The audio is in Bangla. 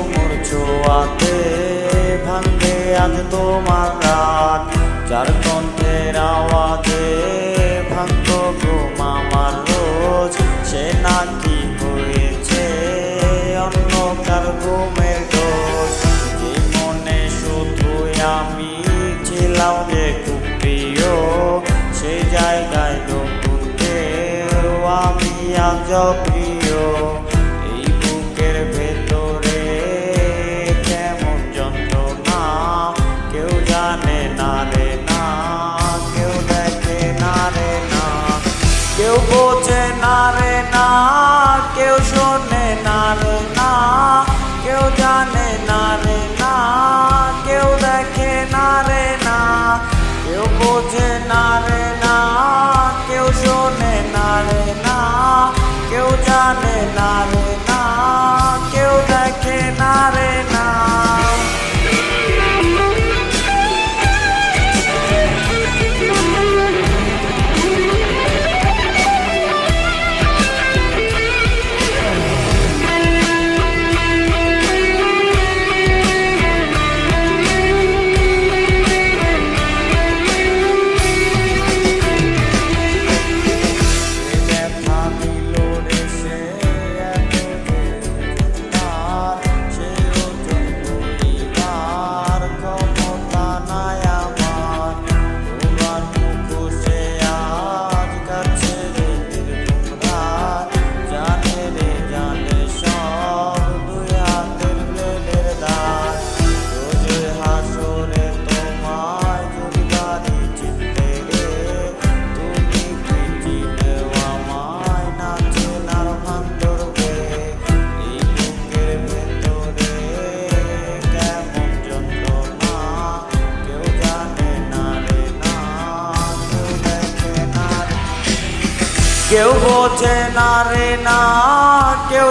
চুমুর ছোঁয়াতে ভাঙবে আজ তোমার রাত, যার কণ্ঠের আওয়াজে ভাঙত ঘুম আমার রোজ। সে নাকি হয়েছে অন্য কার ঘুমের দোষ। জীবনে শুধুই আমি ছিলাম যে খুব প্রিয়, সে জায়গায় নতুন কেউ আমি আজ প্রিয়। এই বুকের ভেতরে কেমন যন্ত্রণা কেউ জানে না রে না, কেউ দেখে না রে না, কেউ বোঝে না রে না, কেউ শোনে না রে না, কেউ জানে না রে না, কেউ দেখে না রে না, কেউ বোঝে না রে না, কেউ শোনে না রে না, কেউ জানে না রে না, কেউ দেখে না রে না। কেউ বোঝে না রে না, কেউ